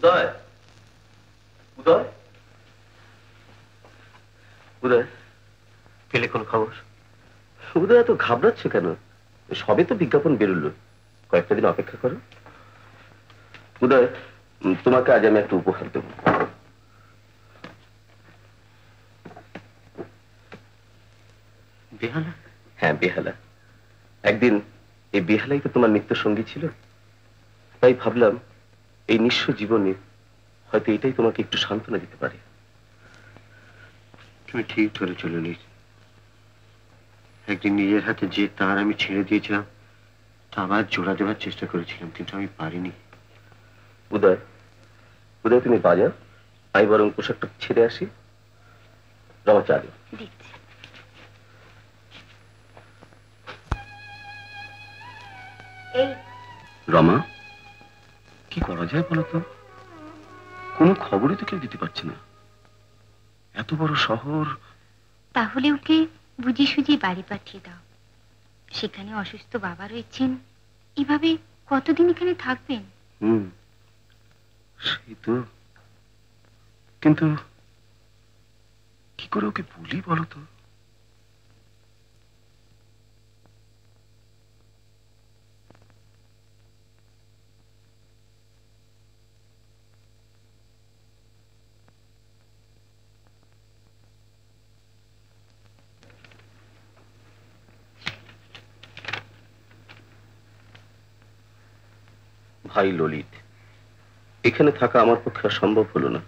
উদয়, উদয়, উদয়, পেলে কোন খবর? উদয় এত ঘাবড়াচ্ছে কেন? সবে তো বিজ্ঞাপন বেরোলো, কয়েকটা দিন অপেক্ষা করো। উদয়, তোমাকে আজ আমি একটা উপহার দেব। বেহালা? হ্যাঁ, বেহালা। একদিন এই বেহালাই তো তোমার নিত্য সঙ্গী ছিল, তাই ভাবলাম এই নিঃস্ব জীবনে হয়তো এটাই তোমাকে একটু সান্ত্বনা দিতে পারে। তুমি ঠিক ধরে চলে নিস। একদিন নিজের হাতে যে তার আমি ছেড়ে দিয়েছিলাম তা আবার জোড়া দেওয়ার চেষ্টা করেছিলাম, কিন্তু আমি পারিনি। উদয়, উদয় তুমি বাজাও, আমি বরং পোশাকটা ছেড়ে আসি। রমা চা দিও। রমা, কি করা যায় বলো তো? কোনো খবরই তো কেউ দিতে পারছে না। এত বড় শহর। তাহলে ওকে বুঝি সুঝি বাড়ি পাঠিয়ে দাও। সেখানে অসুস্থ বাবা রয়েছেন, এভাবে কতদিন এখানে থাকবেন? সেই তো, কিন্তু কি করে ওকে বলি বলো তো? ভাই ললিত, এখানে থাকা আমার পক্ষে সম্ভব হলো না,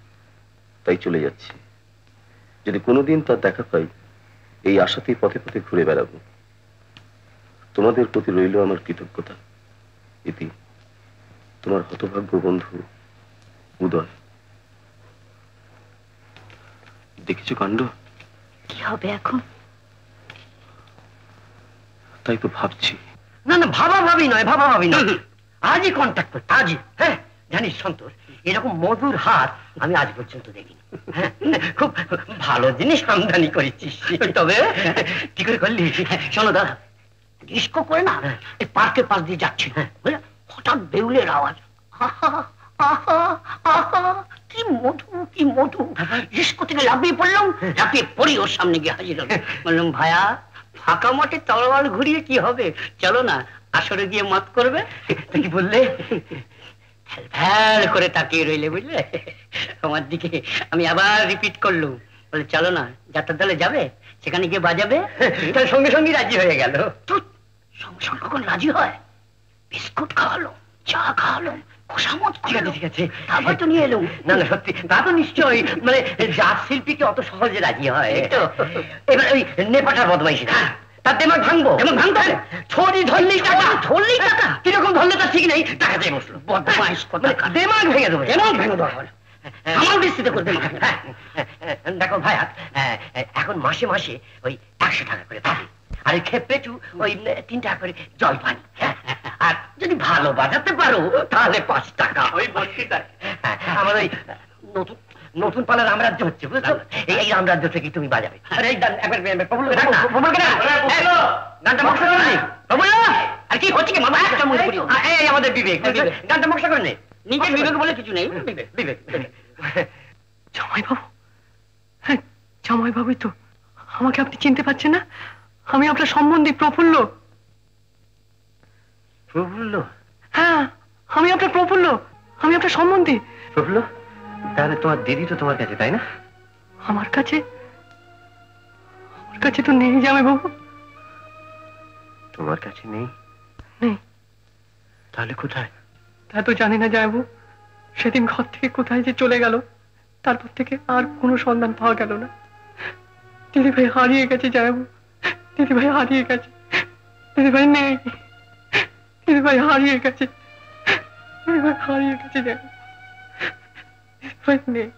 তাই চলে যাচ্ছি। যদি কোনোদিন তার দেখা পাই, এই আশাতেই পথে পথে ঘুরে বেড়াবো। তোমাদের প্রতি রইল আমার কৃতজ্ঞতা। ইতি, তোমার হতভাগ্য বন্ধু উদয়। দেখেছো কাণ্ড? কি হবে এখন? তাই তো ভাবছি। না না, ভাবা ভাবি নয়, ভাবা ভাবি নয়, আজই কন্ট্যাক্ট করতে, আজই। হ্যাঁ, জানিস সন্তোষ, এরকম মধুর হাত আমি আজ পর্যন্ত দেখিনি। খুব ভালো জিনিস আমদানি করেছিস। তবে কি করে করলি? শোনো দাদা, ডিস্কো করে না এই পার্কের পাশ দিয়ে যাচ্ছি, হঠাৎ বেউলের আওয়াজ, কি মধু, কি মধু। ডিস্কো থেকে লাফিয়ে পড়লাম, লাফিয়ে পড়ি ওর সামনে গিয়ে হাজির হলাম। বললাম, ভাইয়া, ফাঁকা মাঠে তরোয়াল ঘুরিয়ে কি হবে, চলো না আসরে গিয়ে মত করবে। তো কি বললে? ফ্যাল করে তাকিয়ে রইলে, বুঝলে আমার দিকে। আমি আবার রিপিট করলুম, বলে চলো না যাত্রার দলে যাবে, সেখানে গিয়ে বাজাবে। তার সঙ্গে সঙ্গে রাজি হয়ে গেল। তো সঙ্গে সঙ্গে কখন রাজি হয়? বিস্কুট খাওয়ালো, চা খাওয়ালো, খোসামত। ঠিক আছে ঠিক আছে, তারপর তো নিয়ে এলুম। না না, সত্যি তা তো নিশ্চয়ই, মানে জাত শিল্পীকে অত সহজে রাজি হয়? এবার ওই নেপাটার বদমাইশি না, তার দেমাগ ভাঙবো। দেমাগ ভাঙতে হবে, ছড়ি ধরলেই টাকা, ধরলেই টাকা। কিরকম ধরলে তার ঠিক নেই, টাকা দিয়ে বসলো। বদমাইশ কথা, দেমাগ ভেঙে দেবো, দেমাগ ভেঙে দেওয়া হলো। আমার দৃষ্টিতে করতে। দেখো ভাইয়া, এখন মাসে মাসে ওই 100 টাকা করে পাবি, আর ওই খেপেটু ওই 3 টাকা করে জল পানি। আর যদি ভালো বাজাতে পারো তাহলে 5 টাকা। ওই বলছি তাই। আমার ওই নতুন নতুন পালার রামরাজ্য হচ্ছে, বুঝছো? এই রামরাজ্য থেকে তুমি বাজাবে। আরে এই আর কি হচ্ছে কি মামা? এই আমাদের বিবেক, গানটা মশলা করে নে। নিজের বিবেক বলে কিছু নেই, বিবেক বিবেক। জামাইবাবু, হ্যাঁ জামাইবাবুই তো। আমাকে আপনি চিনতে পারছেন না? আমি আপনার সম্বন্ধী প্রফুল্ল। প্রফুল্ল? হ্যাঁ, আমি আপনার প্রফুল্ল, আমি আপনার সম্বন্ধী। প্রফুল্ল, তাহলে তোমার দিদি তো তোমার কাছে, তাই না? আমার কাছে? আমার কাছে তো নেই জামাইবাবু। তোমার কাছে নেই? নেই। তাহলে কোথায়? তা তো জানি না জামাইবাবু। সেদিন ঘর থেকে কোথায় যে চলে গেল, তারপর থেকে আর কোনো সন্ধান পাওয়া গেল না। দিদিভাই হারিয়ে গেছে জামাইবাবু, দিদিভাই হারিয়ে গেছে। দিদিভাই নেই, দিদিভাই হারিয়ে গেছে, দিদিভাই হারিয়ে গেছে জামাইবাবু, দিদিভাই নেই।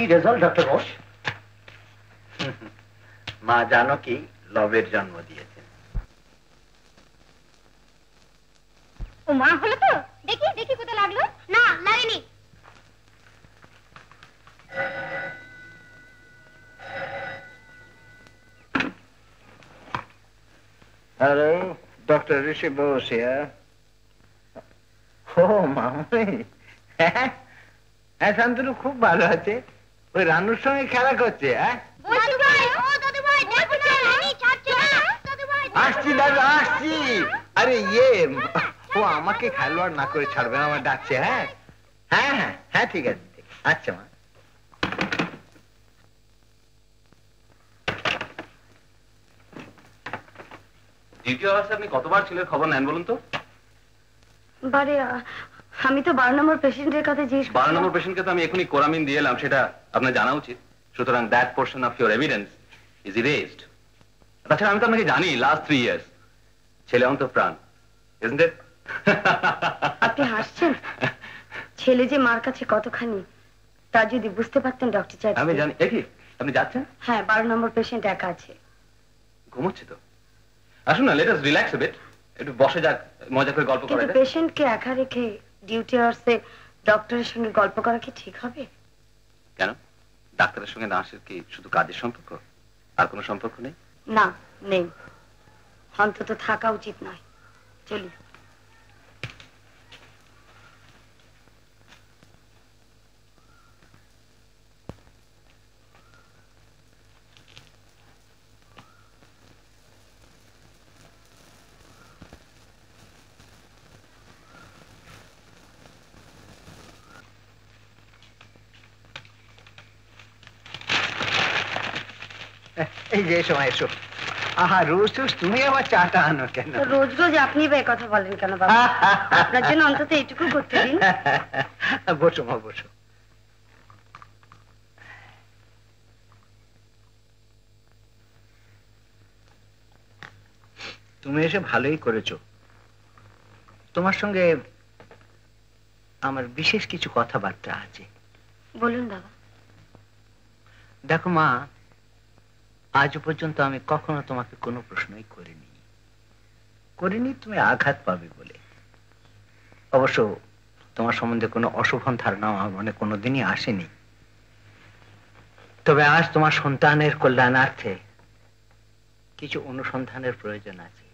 কি রেজাল্ট ডক্টর ঘোষ? মা জানো কি লবের জন্ম দিয়েছে। ও মা হলো তো? দেখি দেখি কোথায় লাগলো। না লাগেনি। Hello, doctor Rishi Bose here. ও মামনি, হ্যাঁ হ্যাঁ, শান্তনু খুব ভালো আছে। ওই রানুর সঙ্গে খেলা করছে। হ্যাঁ আসছি দাদা, আসছি। আরে ও আমাকে খেলোয়াড় না করে ছাড়বে না, আমার ডাকছে। হ্যাঁ হ্যাঁ হ্যাঁ হ্যাঁ, ঠিক আছে। আচ্ছা মা। দ্বিতীয় অবস্থায় আপনি কতবার ছেলের খবর নেন বলুন তো? বারে আমি তো 12 নম্বর পেশেন্টের কথা জিজ্ঞেস 12 নম্বর পেশেন্টকে তো আমি এখনই কোরামিন দিয়ে এলাম, সেটা আপনার জানা উচিত। সুতরাং that portion of your evidence is erased. তাছাড়া আমি তো আপনাকে জানি লাস্ট 3 ইয়ার্স ছেলে অন্তঃপ্রাণ, isn't it? আপনি হাসছেন? ছেলে যে মার কাছে কতখানি তা যদি বুঝতে পারতেন ডক্টর চ্যাটার্জি। আমি জানি। কি আপনি যাচ্ছেন? হ্যাঁ, 12 নম্বর পেশেন্ট একা আছে। ঘুমোচ্ছে তো? আসুন না, let us relax a bit। একটু বসে যাক, মজা করে গল্প করা কিন্তু যাক। পেশেন্টকে একা রেখে ডিউটি আওয়ার্সে ডক্টরের সঙ্গে গল্প করা কি ঠিক হবে? কেন? ডাক্তারের সঙ্গে নার্সের কি শুধু কাজের সম্পর্ক, আর কোনো সম্পর্ক নেই? না, নেই। অন্তত থাকা উচিত নয়। চলি। এই যে এসো, এসো। আহা, রোজ রোজ তুমি আবার চাটা আনো কেন? রোজ রোজ আপনি বা কথা বলেন কেন বাবা? আপনার জন্য অন্তত এইটুকু করতে দিন। বসো মা, বসো। তুমি এসে ভালোই করেছো। তোমার সঙ্গে আমার বিশেষ কিছু কথাবার্তা আছে। বলুন বাবা। দেখো মা, আজ পর্যন্ত আমি কখনো তোমাকে কোনো প্রশ্নই করিনি তুমি আঘাত পাবে বলে। অবশ্য তোমার সম্বন্ধে কোনো অশোভন ধারণা আমার মনে কোনোদিনই আসেনি। তবে আজ তোমার সন্তানের কল্যাণার্থে কিছু অনুসন্ধানের প্রয়োজন আছে।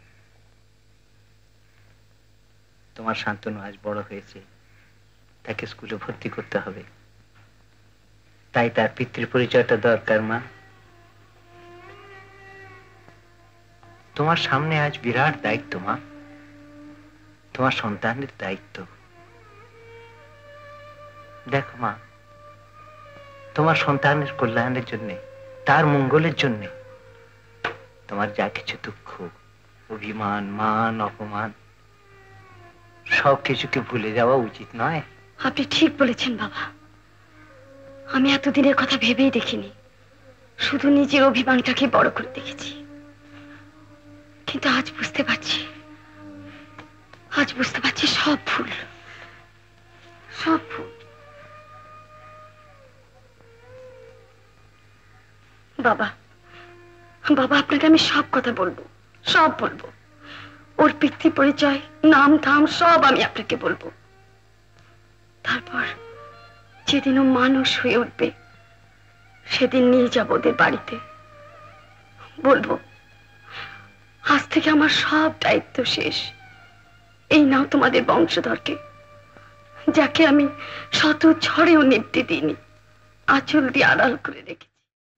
তোমার শান্তনু আজ বড় হয়েছে, তাকে স্কুলে ভর্তি করতে হবে। তাই তার পিতৃ পরিচয়টা দরকার মা। তোমার সামনে আজ বিরাট দায়িত্ব মা, তোমার সন্তানের দায়িত্ব। দেখো মা, তোমার সন্তানের কল্যাণের জন্য, তার মঙ্গলের জন্য তোমার যা কিছু দুঃখ, অভিমান, মান, অপমান সব কিছুকে ভুলে যাওয়া উচিত নয়। আপনি ঠিক বলেছেন বাবা। আমি এতদিনের কথা ভেবেই দেখিনি, শুধু নিজের অভিমানটাকে বড় করে দেখেছি। কিন্তু আজ বুঝতে পারছি সব ভুল, সব ভুল। বাবা, আপনাকে আমি সব কথা বলবো, সব বলবো। ওর পিতৃ পরিচয়, নাম ধাম সব আমি আপনাকে বলবো। তারপর যেদিন ও মানুষ হয়ে উঠবে, সেদিন নিয়ে যাবো ওদের বাড়িতে। বলবো, আজ থেকে আমার সব দায়িত্ব শেষ। এই নাও তোমাদের বংশধরকে, যাকে আমি শত ঝড়েও নিভতে দিইনি, আঁচল দিয়ে আড়াল করে রেখেছি।